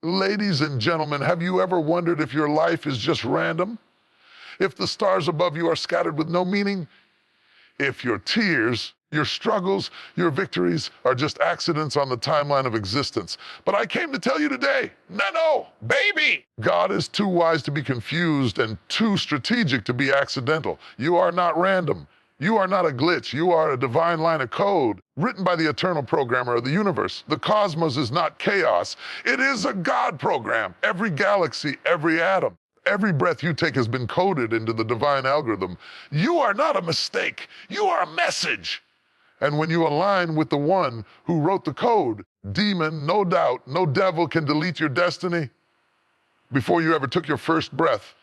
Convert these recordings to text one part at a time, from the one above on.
Ladies and gentlemen, have you ever wondered if your life is just random? If the stars above you are scattered with no meaning? If your tears, your struggles, your victories are just accidents on the timeline of existence? But I came to tell you today, no, baby! God is too wise to be confused and too strategic to be accidental. You are not random. You are not a glitch. You are a divine line of code written by the eternal programmer of the universe. The cosmos is not chaos. It is a God program. Every galaxy, every atom, every breath you take has been coded into the divine algorithm. You are not a mistake. You are a message. And when you align with the one who wrote the code, demon, no doubt, no devil can delete your destiny. Before you ever took your first breath,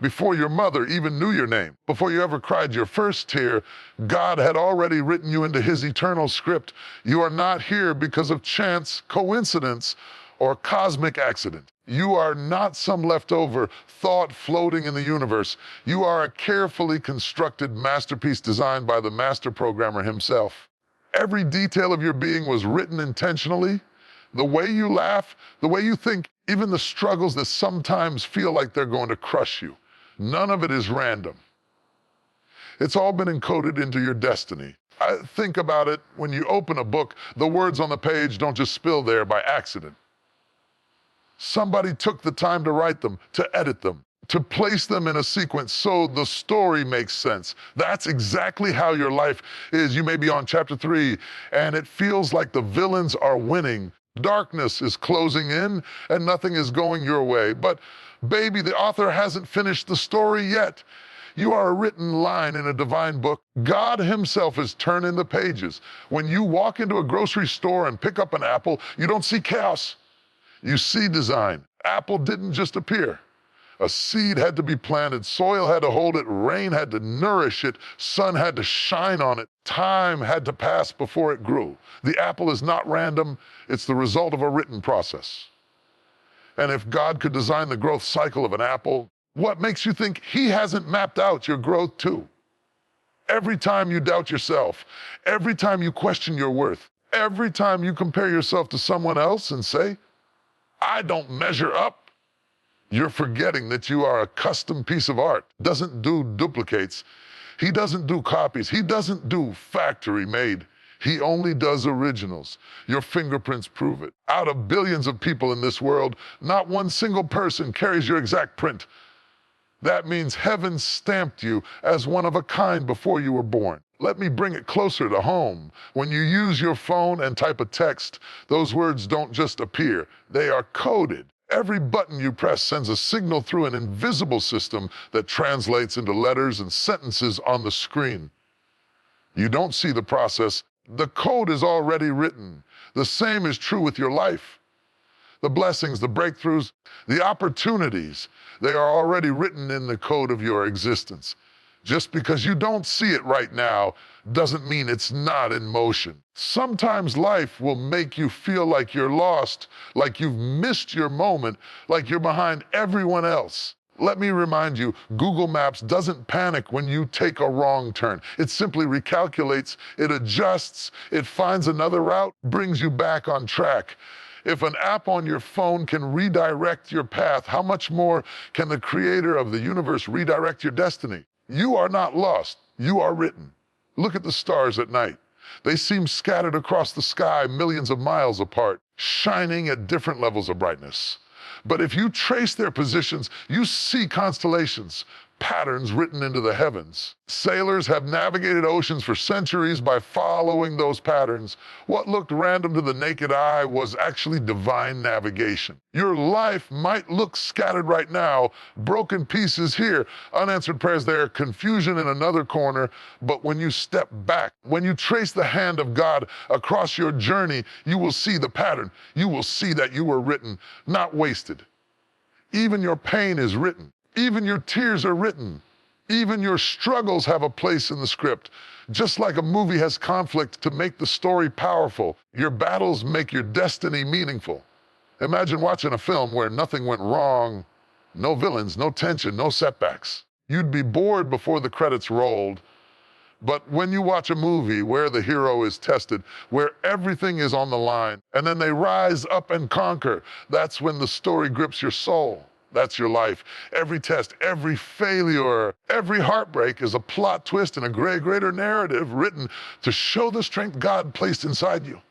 before your mother even knew your name, before you ever cried your first tear, God had already written you into his eternal script. You are not here because of chance, coincidence, or cosmic accident. You are not some leftover thought floating in the universe. You are a carefully constructed masterpiece designed by the master programmer himself. Every detail of your being was written intentionally. The way you laugh, the way you think, even the struggles that sometimes feel like they're going to crush you. None of it is random. It's all been encoded into your destiny. Think about it, when you open a book, the words on the page don't just spill there by accident. Somebody took the time to write them, to edit them, to place them in a sequence so the story makes sense. That's exactly how your life is. You may be on chapter 3, and it feels like the villains are winning. Darkness is closing in, and nothing is going your way. But baby, the author hasn't finished the story yet. You are a written line in a divine book. God himself is turning the pages. When you walk into a grocery store and pick up an apple, you don't see chaos. You see design. Apple didn't just appear. A seed had to be planted, soil had to hold it, rain had to nourish it, sun had to shine on it, time had to pass before it grew. The apple is not random, it's the result of a written process. And if God could design the growth cycle of an apple, what makes you think he hasn't mapped out your growth too? Every time you doubt yourself, every time you question your worth, every time you compare yourself to someone else and say, I don't measure up, you're forgetting that you are a custom piece of art. Doesn't do duplicates. He doesn't do copies. He doesn't do factory made. He only does originals. Your fingerprints prove it. Out of billions of people in this world, not one single person carries your exact print. That means heaven stamped you as one of a kind before you were born. Let me bring it closer to home. When you use your phone and type a text, those words don't just appear, they are coded. Every button you press sends a signal through an invisible system that translates into letters and sentences on the screen. You don't see the process. The code is already written. The same is true with your life. The blessings, the breakthroughs, the opportunities, they are already written in the code of your existence. Just because you don't see it right now doesn't mean it's not in motion. Sometimes life will make you feel like you're lost, like you've missed your moment, like you're behind everyone else. Let me remind you, Google Maps doesn't panic when you take a wrong turn. It simply recalculates, it adjusts, it finds another route, brings you back on track. If an app on your phone can redirect your path, how much more can the creator of the universe redirect your destiny? You are not lost, you are written. Look at the stars at night. They seem scattered across the sky millions of miles apart, shining at different levels of brightness. But if you trace their positions, you see constellations, patterns written into the heavens. Sailors have navigated oceans for centuries by following those patterns. What looked random to the naked eye was actually divine navigation. Your life might look scattered right now, broken pieces here, unanswered prayers there, confusion in another corner, but when you step back, when you trace the hand of God across your journey, you will see the pattern. You will see that you were written, not wasted. Even your pain is written. Even your tears are written. Even your struggles have a place in the script. Just like a movie has conflict to make the story powerful, your battles make your destiny meaningful. Imagine watching a film where nothing went wrong, no villains, no tension, no setbacks. You'd be bored before the credits rolled, But when you watch a movie where the hero is tested, where everything is on the line, and then they rise up and conquer, that's when the story grips your soul. That's your life. Every test, every failure, every heartbreak is a plot twist in a greater narrative written to show the strength God placed inside you.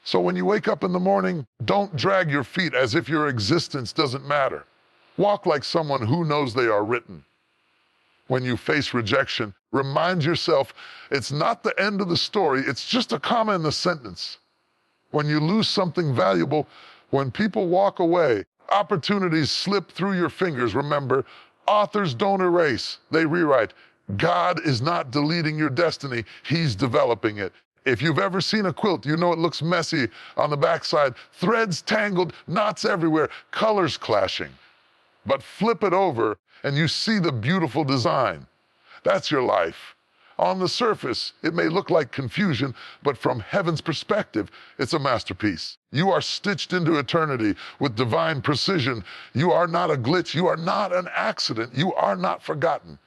So when you wake up in the morning, don't drag your feet as if your existence doesn't matter. Walk like someone who knows they are written. When you face rejection, remind yourself it's not the end of the story, it's just a comma in the sentence. When you lose something valuable, when people walk away, opportunities slip through your fingers, remember, authors don't erase, they rewrite. God is not deleting your destiny, He's developing it. If you've ever seen a quilt, you know it looks messy on the backside, threads tangled, knots everywhere, colors clashing. But flip it over and you see the beautiful design. That's your life. On the surface, it may look like confusion, but from heaven's perspective, it's a masterpiece. You are stitched into eternity with divine precision. You are not a glitch. You are not an accident. You are not forgotten.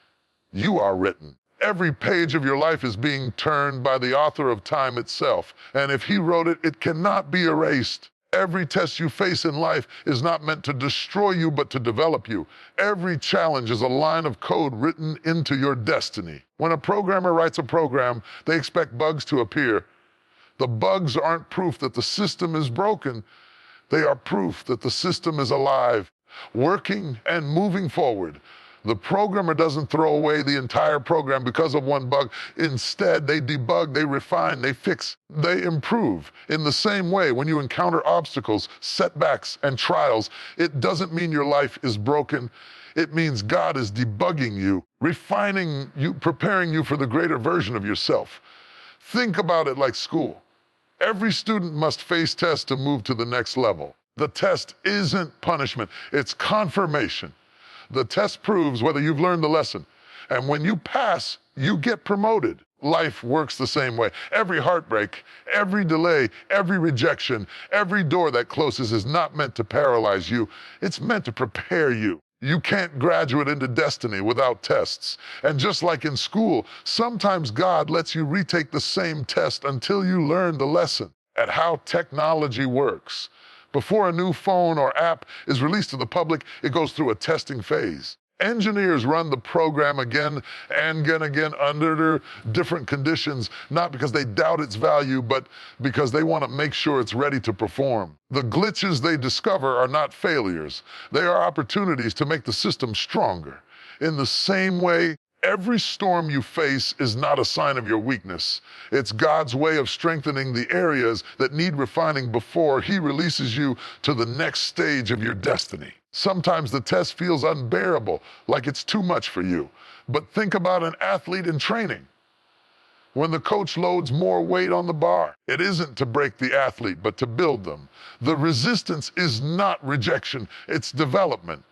You are written. Every page of your life is being turned by the author of time itself. And if He wrote it, it cannot be erased. Every test you face in life is not meant to destroy you, but to develop you. Every challenge is a line of code written into your destiny. When a programmer writes a program, they expect bugs to appear. The bugs aren't proof that the system is broken. They are proof that the system is alive, working and moving forward. The programmer doesn't throw away the entire program because of one bug. Instead, they debug, they refine, they fix, they improve. In the same way, when you encounter obstacles, setbacks, and trials, it doesn't mean your life is broken. It means God is debugging you, refining you, preparing you for the greater version of yourself. Think about it like school. Every student must face tests to move to the next level. The test isn't punishment, it's confirmation. The test proves whether you've learned the lesson. And when you pass, you get promoted. Life works the same way. Every heartbreak, every delay, every rejection, every door that closes is not meant to paralyze you. It's meant to prepare you. You can't graduate into destiny without tests. And just like in school, sometimes God lets you retake the same test until you learn the lesson at how technology works. Before a new phone or app is released to the public, it goes through a testing phase. Engineers run the program again and again under different conditions, not because they doubt its value, but because they want to make sure it's ready to perform. The glitches they discover are not failures. They are opportunities to make the system stronger. In the same way, every storm you face is not a sign of your weakness. It's God's way of strengthening the areas that need refining before He releases you to the next stage of your destiny. Sometimes the test feels unbearable, like it's too much for you. But think about an athlete in training. When the coach loads more weight on the bar, it isn't to break the athlete, but to build them. The resistance is not rejection, it's development.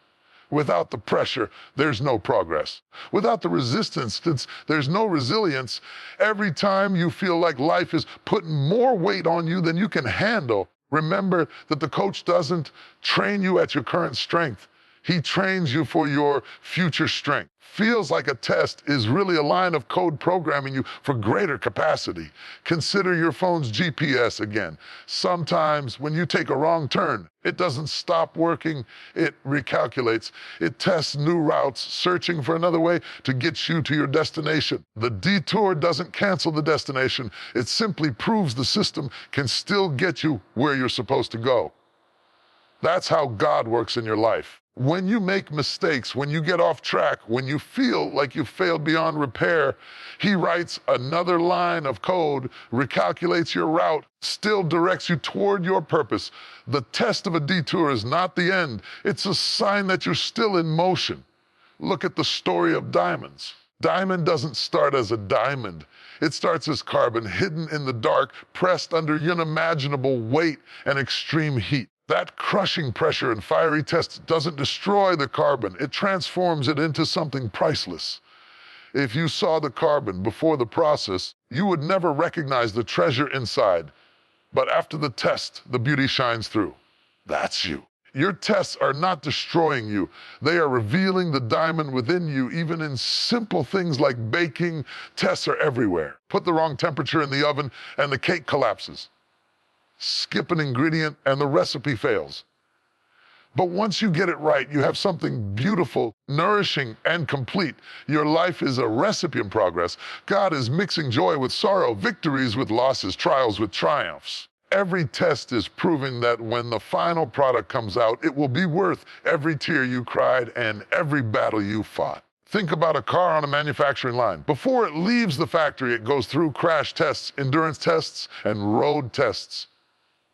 Without the pressure, there's no progress. Without the resistance, there's no resilience. Every time you feel like life is putting more weight on you than you can handle, remember that the coach doesn't train you at your current strength. He trains you for your future strength. Feels like a test is really a line of code programming you for greater capacity. Consider your phone's GPS again. Sometimes when you take a wrong turn, it doesn't stop working, it recalculates. It tests new routes, searching for another way to get you to your destination. The detour doesn't cancel the destination. It simply proves the system can still get you where you're supposed to go. That's how God works in your life. When you make mistakes, when you get off track, when you feel like you've failed beyond repair, He writes another line of code, recalculates your route, still directs you toward your purpose. The test of a detour is not the end. It's a sign that you're still in motion. Look at the story of diamonds. Diamond doesn't start as a diamond. It starts as carbon, hidden in the dark, pressed under unimaginable weight and extreme heat. That crushing pressure and fiery test doesn't destroy the carbon. It transforms it into something priceless. If you saw the carbon before the process, you would never recognize the treasure inside. But after the test, the beauty shines through. That's you. Your tests are not destroying you. They are revealing the diamond within you. Even in simple things like baking, tests are everywhere. Put the wrong temperature in the oven and the cake collapses. Skip an ingredient and the recipe fails. But once you get it right, you have something beautiful, nourishing, and complete. Your life is a recipe in progress. God is mixing joy with sorrow, victories with losses, trials with triumphs. Every test is proving that when the final product comes out, it will be worth every tear you cried and every battle you fought. Think about a car on a manufacturing line. Before it leaves the factory, it goes through crash tests, endurance tests, and road tests.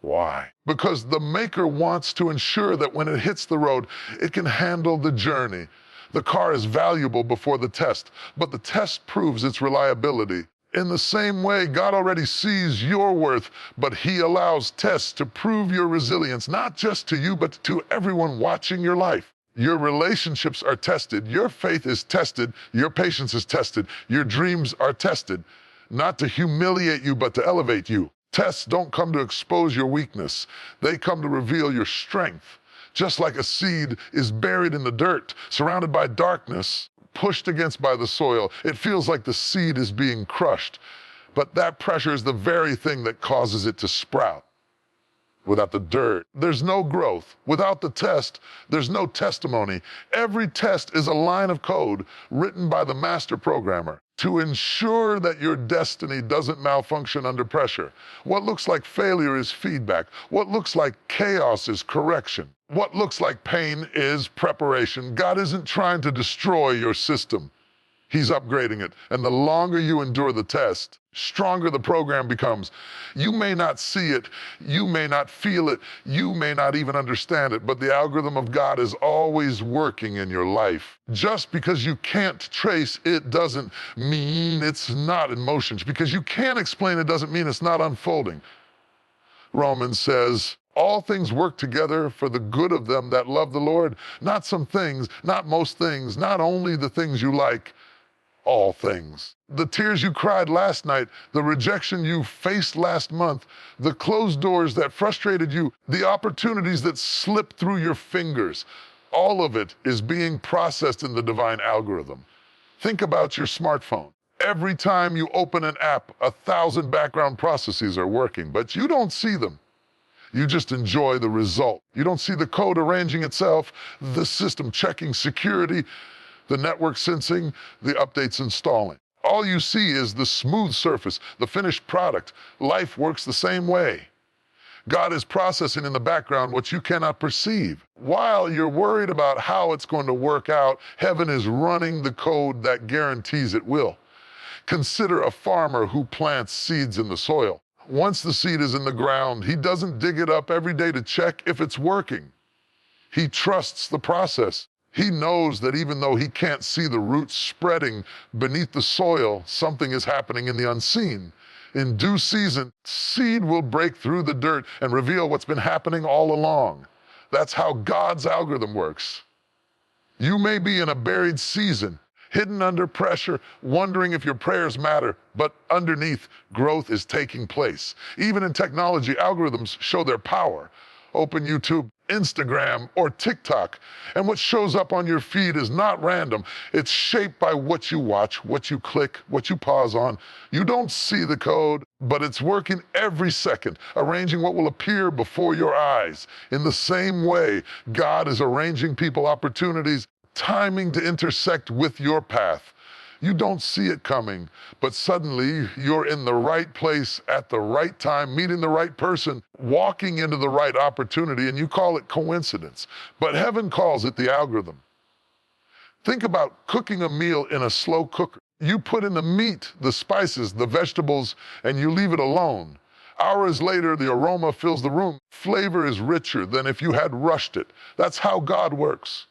Why? Because the maker wants to ensure that when it hits the road, it can handle the journey. The car is valuable before the test, but the test proves its reliability. In the same way, God already sees your worth, but He allows tests to prove your resilience, not just to you, but to everyone watching your life. Your relationships are tested, your faith is tested, your patience is tested, your dreams are tested, not to humiliate you, but to elevate you. Tests don't come to expose your weakness. They come to reveal your strength. Just like a seed is buried in the dirt, surrounded by darkness, pushed against by the soil, it feels like the seed is being crushed. But that pressure is the very thing that causes it to sprout. Without the dirt, there's no growth. Without the test, there's no testimony. Every test is a line of code written by the master programmer to ensure that your destiny doesn't malfunction under pressure. What looks like failure is feedback. What looks like chaos is correction. What looks like pain is preparation. God isn't trying to destroy your system. He's upgrading it. And the longer you endure the test, stronger the program becomes. You may not see it, you may not feel it, you may not even understand it, but the algorithm of God is always working in your life. Just because you can't trace it doesn't mean it's not in motion. Because you can't explain it doesn't mean it's not unfolding. Romans says, all things work together for the good of them that love the Lord. Not some things, not most things, not only the things you like, all things. The tears you cried last night, the rejection you faced last month, the closed doors that frustrated you, the opportunities that slipped through your fingers, all of it is being processed in the divine algorithm. Think about your smartphone. Every time you open an app, 1,000 background processes are working, but you don't see them. You just enjoy the result. You don't see the code arranging itself, the system checking security, the network sensing, the updates installing. All you see is the smooth surface, the finished product. Life works the same way. God is processing in the background what you cannot perceive. While you're worried about how it's going to work out, heaven is running the code that guarantees it will. Consider a farmer who plants seeds in the soil. Once the seed is in the ground, he doesn't dig it up every day to check if it's working. He trusts the process. He knows that even though he can't see the roots spreading beneath the soil, something is happening in the unseen. In due season, seed will break through the dirt and reveal what's been happening all along. That's how God's algorithm works. You may be in a buried season, hidden under pressure, wondering if your prayers matter, but underneath, growth is taking place. Even in technology, algorithms show their power. Open YouTube, Instagram, or TikTok, and what shows up on your feed is not random. It's shaped by what you watch, what you click, what you pause on. You don't see the code, but it's working every second, arranging what will appear before your eyes. In the same way, God is arranging people opportunities, timing to intersect with your path. You don't see it coming, but suddenly you're in the right place at the right time, meeting the right person, walking into the right opportunity, and you call it coincidence. But heaven calls it the algorithm. Think about cooking a meal in a slow cooker. You put in the meat, the spices, the vegetables, and you leave it alone. Hours later, the aroma fills the room. Flavor is richer than if you had rushed it. That's how God works.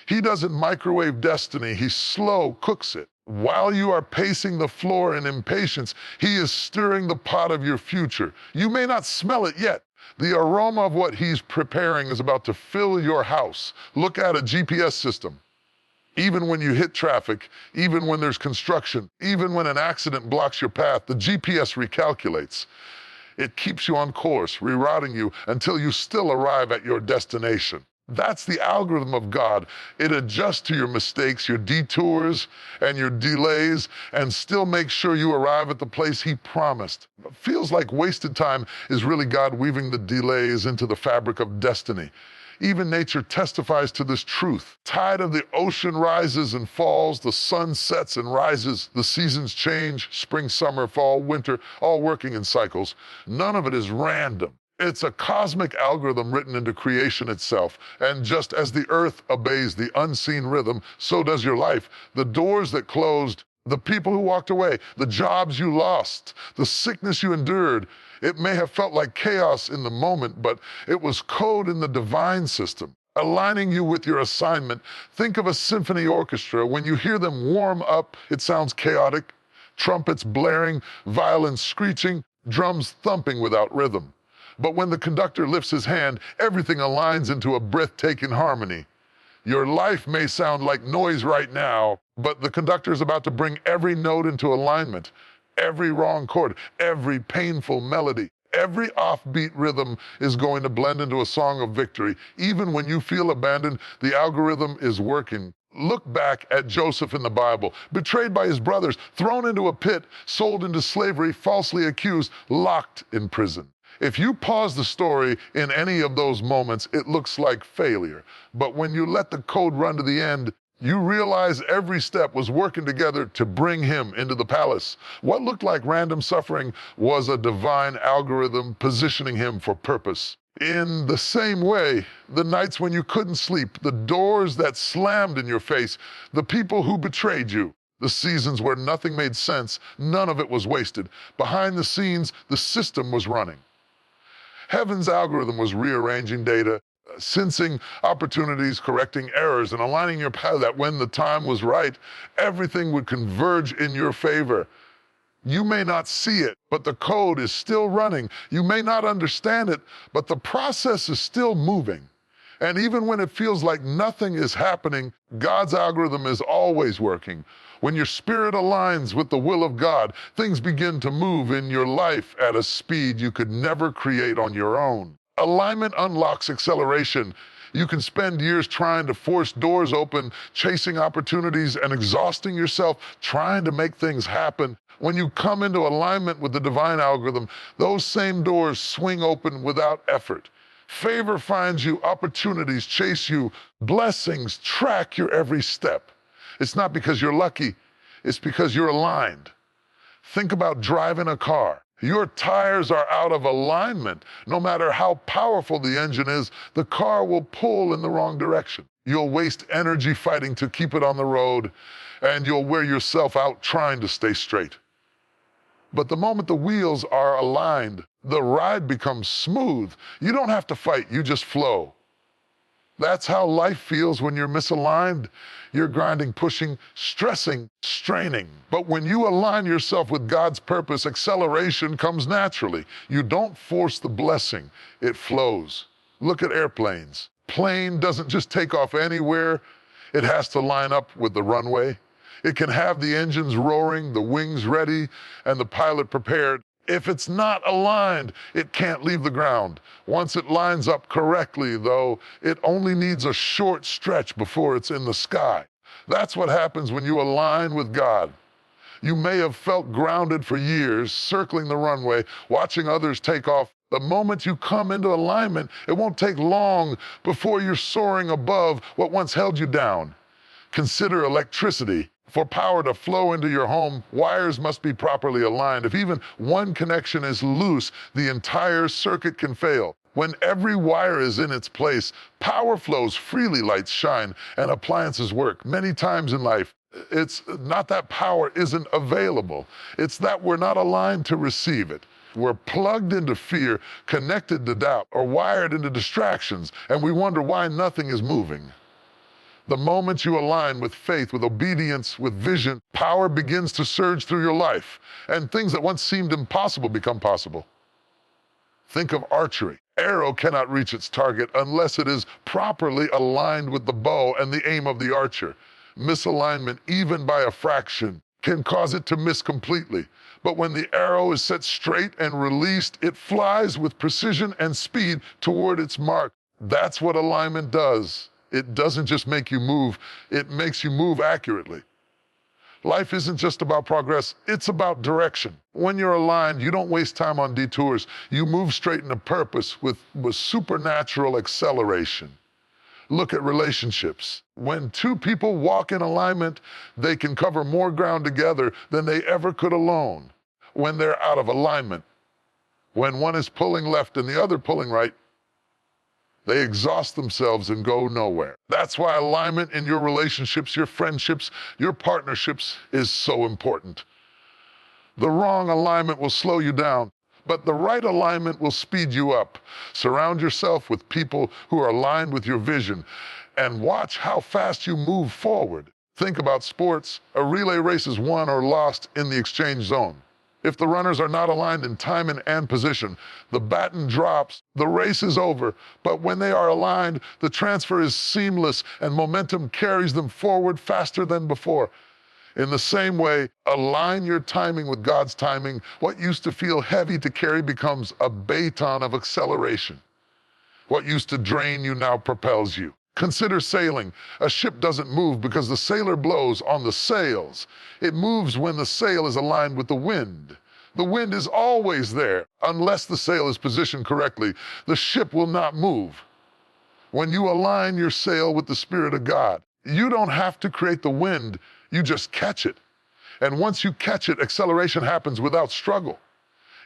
He doesn't microwave destiny, he slow cooks it. While you are pacing the floor in impatience, he is stirring the pot of your future. You may not smell it yet. The aroma of what he's preparing is about to fill your house. Look at a GPS system. Even when you hit traffic, even when there's construction, even when an accident blocks your path, the GPS recalculates. It keeps you on course, rerouting you until you still arrive at your destination. That's the algorithm of God. It adjusts to your mistakes, your detours, and your delays, and still makes sure you arrive at the place He promised. What feels like wasted time is really God weaving the delays into the fabric of destiny. Even nature testifies to this truth. Tide of the ocean rises and falls, the sun sets and rises, the seasons change, spring, summer, fall, winter, all working in cycles. None of it is random. It's a cosmic algorithm written into creation itself. And just as the earth obeys the unseen rhythm, so does your life. The doors that closed, the people who walked away, the jobs you lost, the sickness you endured. It may have felt like chaos in the moment, but it was code in the divine system, aligning you with your assignment. Think of a symphony orchestra. When you hear them warm up, it sounds chaotic. Trumpets blaring, violins screeching, drums thumping without rhythm. But when the conductor lifts his hand, everything aligns into a breathtaking harmony. Your life may sound like noise right now, but the conductor is about to bring every note into alignment. Every wrong chord, every painful melody, every offbeat rhythm is going to blend into a song of victory. Even when you feel abandoned, the algorithm is working. Look back at Joseph in the Bible, betrayed by his brothers, thrown into a pit, sold into slavery, falsely accused, locked in prison. If you pause the story in any of those moments, it looks like failure. But when you let the code run to the end, you realize every step was working together to bring him into the palace. What looked like random suffering was a divine algorithm positioning him for purpose. In the same way, the nights when you couldn't sleep, the doors that slammed in your face, the people who betrayed you, the seasons where nothing made sense, none of it was wasted. Behind the scenes, the system was running. Heaven's algorithm was rearranging data, sensing opportunities, correcting errors, and aligning your path that when the time was right, everything would converge in your favor. You may not see it, but the code is still running. You may not understand it, but the process is still moving. And even when it feels like nothing is happening, God's algorithm is always working. When your spirit aligns with the will of God, things begin to move in your life at a speed you could never create on your own. Alignment unlocks acceleration. You can spend years trying to force doors open, chasing opportunities, and exhausting yourself trying to make things happen. When you come into alignment with the divine algorithm, those same doors swing open without effort. Favor finds you, opportunities chase you, blessings track your every step. It's not because you're lucky, it's because you're aligned. Think about driving a car. Your tires are out of alignment. No matter how powerful the engine is, the car will pull in the wrong direction. You'll waste energy fighting to keep it on the road, and you'll wear yourself out trying to stay straight. But the moment the wheels are aligned, the ride becomes smooth. You don't have to fight, you just flow. That's how life feels when you're misaligned. You're grinding, pushing, stressing, straining. But when you align yourself with God's purpose, acceleration comes naturally. You don't force the blessing, it flows. Look at airplanes. Plane doesn't just take off anywhere. It has to line up with the runway. It can have the engines roaring, the wings ready, and the pilot prepared. If it's not aligned, it can't leave the ground. Once it lines up correctly, though, it only needs a short stretch before it's in the sky. That's what happens when you align with God. You may have felt grounded for years, circling the runway, watching others take off. The moment you come into alignment, it won't take long before you're soaring above what once held you down. Consider electricity. For power to flow into your home, wires must be properly aligned. If even one connection is loose, the entire circuit can fail. When every wire is in its place, power flows freely, lights shine, and appliances work. Many times in life, it's not that power isn't available. It's that we're not aligned to receive it. We're plugged into fear, connected to doubt, or wired into distractions, and we wonder why nothing is moving. The moment you align with faith, with obedience, with vision, power begins to surge through your life, and things that once seemed impossible become possible. Think of archery. Arrow cannot reach its target unless it is properly aligned with the bow and the aim of the archer. Misalignment, even by a fraction, can cause it to miss completely. But when the arrow is set straight and released, it flies with precision and speed toward its mark. That's what alignment does. It doesn't just make you move, it makes you move accurately. Life isn't just about progress, it's about direction. When you're aligned, you don't waste time on detours. You move straight into purpose with supernatural acceleration. Look at relationships. When two people walk in alignment, they can cover more ground together than they ever could alone. When they're out of alignment, when one is pulling left and the other pulling right, they exhaust themselves and go nowhere. That's why alignment in your relationships, your friendships, your partnerships is so important. The wrong alignment will slow you down, but the right alignment will speed you up. Surround yourself with people who are aligned with your vision and watch how fast you move forward. Think about sports. A relay race is won or lost in the exchange zone. If the runners are not aligned in timing and position, the baton drops, the race is over. But when they are aligned, the transfer is seamless and momentum carries them forward faster than before. In the same way, align your timing with God's timing. What used to feel heavy to carry becomes a baton of acceleration. What used to drain you now propels you. Consider sailing. A ship doesn't move because the sailor blows on the sails. It moves when the sail is aligned with the wind. The wind is always there. Unless the sail is positioned correctly, the ship will not move. When you align your sail with the Spirit of God, you don't have to create the wind, you just catch it. And once you catch it, acceleration happens without struggle.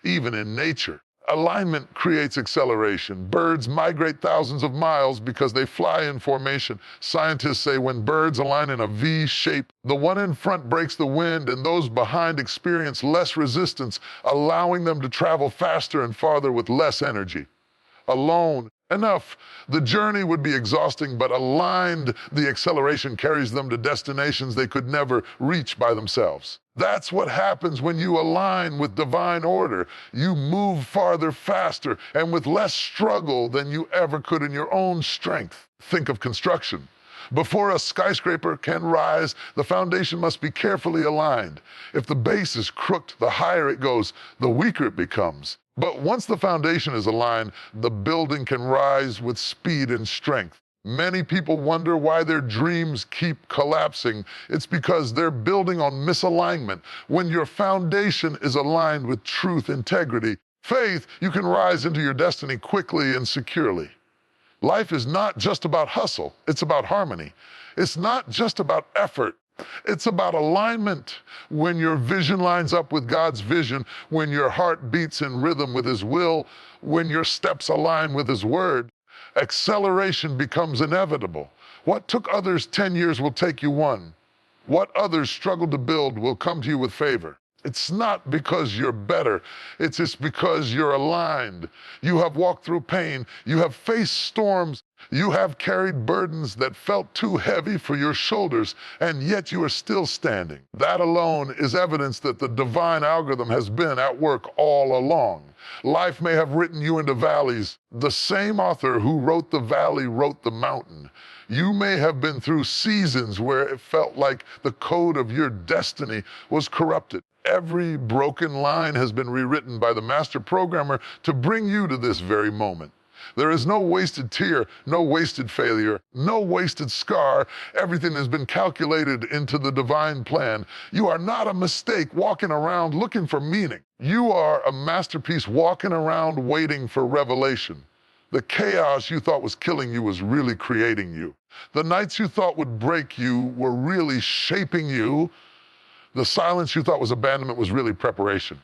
Even in nature, alignment creates acceleration. Birds migrate thousands of miles because they fly in formation. Scientists say when birds align in a V shape, the one in front breaks the wind and those behind experience less resistance, allowing them to travel faster and farther with less energy. Alone, enough. The journey would be exhausting, but aligned, the acceleration carries them to destinations they could never reach by themselves. That's what happens when you align with divine order. You move farther, faster, and with less struggle than you ever could in your own strength. Think of construction. Before a skyscraper can rise, the foundation must be carefully aligned. If the base is crooked, the higher it goes, the weaker it becomes. But once the foundation is aligned, the building can rise with speed and strength. Many people wonder why their dreams keep collapsing. It's because they're building on misalignment. When your foundation is aligned with truth, integrity, faith, you can rise into your destiny quickly and securely. Life is not just about hustle, it's about harmony. It's not just about effort, it's about alignment. When your vision lines up with God's vision, when your heart beats in rhythm with His will, when your steps align with His word, acceleration becomes inevitable. What took others 10 years will take you one. What others struggled to build will come to you with favor. It's not because you're better, it's just because you're aligned. You have walked through pain, you have faced storms, you have carried burdens that felt too heavy for your shoulders, and yet you are still standing. That alone is evidence that the divine algorithm has been at work all along. Life may have written you into valleys. The same author who wrote the valley wrote the mountain. You may have been through seasons where it felt like the code of your destiny was corrupted. Every broken line has been rewritten by the master programmer to bring you to this very moment. There is no wasted tear, no wasted failure, no wasted scar. Everything has been calculated into the divine plan. You are not a mistake walking around looking for meaning. You are a masterpiece walking around waiting for revelation. The chaos you thought was killing you was really creating you. The nights you thought would break you were really shaping you. The silence you thought was abandonment was really preparation.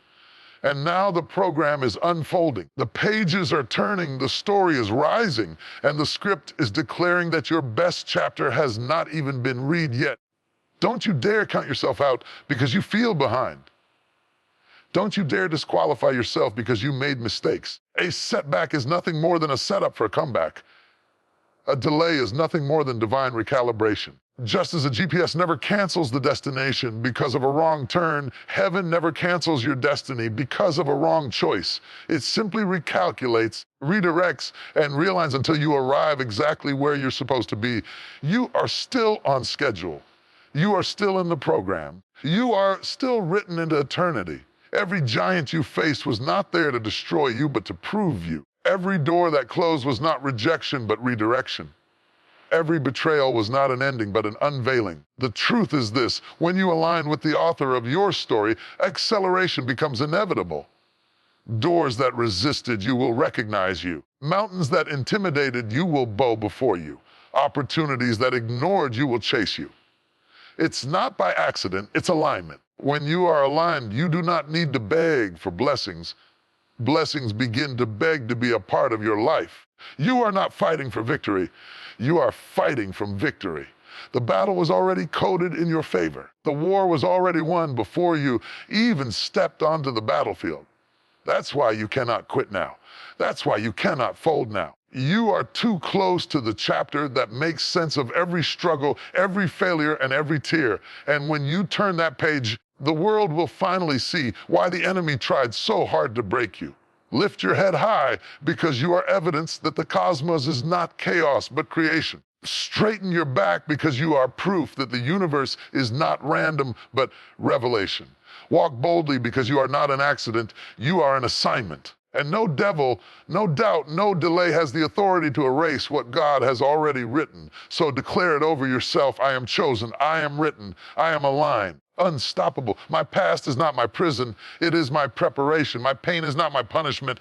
And now the program is unfolding. The pages are turning, the story is rising, and the script is declaring that your best chapter has not even been read yet. Don't you dare count yourself out because you feel behind. Don't you dare disqualify yourself because you made mistakes. A setback is nothing more than a setup for a comeback. A delay is nothing more than divine recalibration. Just as a GPS never cancels the destination because of a wrong turn, heaven never cancels your destiny because of a wrong choice. It simply recalculates, redirects, and realigns until you arrive exactly where you're supposed to be. You are still on schedule. You are still in the program. You are still written into eternity. Every giant you faced was not there to destroy you, but to prove you. Every door that closed was not rejection, but redirection. Every betrayal was not an ending, but an unveiling. The truth is this: when you align with the author of your story, acceleration becomes inevitable. Doors that resisted you will recognize you. Mountains that intimidated you will bow before you. Opportunities that ignored you will chase you. It's not by accident, it's alignment. When you are aligned, you do not need to beg for blessings. Blessings begin to beg to be a part of your life. You are not fighting for victory. You are fighting from victory. The battle was already coded in your favor. The war was already won before you even stepped onto the battlefield. That's why you cannot quit now. That's why you cannot fold now. You are too close to the chapter that makes sense of every struggle, every failure, and every tear. And when you turn that page, the world will finally see why the enemy tried so hard to break you. Lift your head high because you are evidence that the cosmos is not chaos but creation. Straighten your back because you are proof that the universe is not random but revelation. Walk boldly because you are not an accident, you are an assignment. And no devil, no doubt, no delay has the authority to erase what God has already written. So declare it over yourself: I am chosen, I am written, I am aligned, unstoppable. My past is not my prison, it is my preparation. My pain is not my punishment,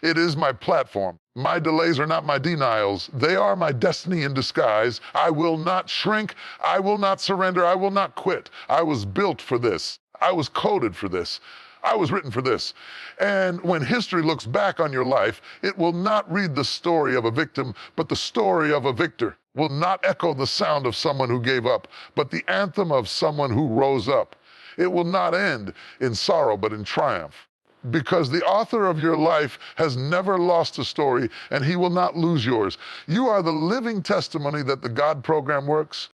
it is my platform. My delays are not my denials, they are my destiny in disguise. I will not shrink, I will not surrender, I will not quit. I was built for this. I was coded for this. I was written for this. And when history looks back on your life, it will not read the story of a victim, but the story of a victor. Will not echo the sound of someone who gave up, but the anthem of someone who rose up. It will not end in sorrow, but in triumph. Because the author of your life has never lost a story, and he will not lose yours. You are the living testimony that the God program works.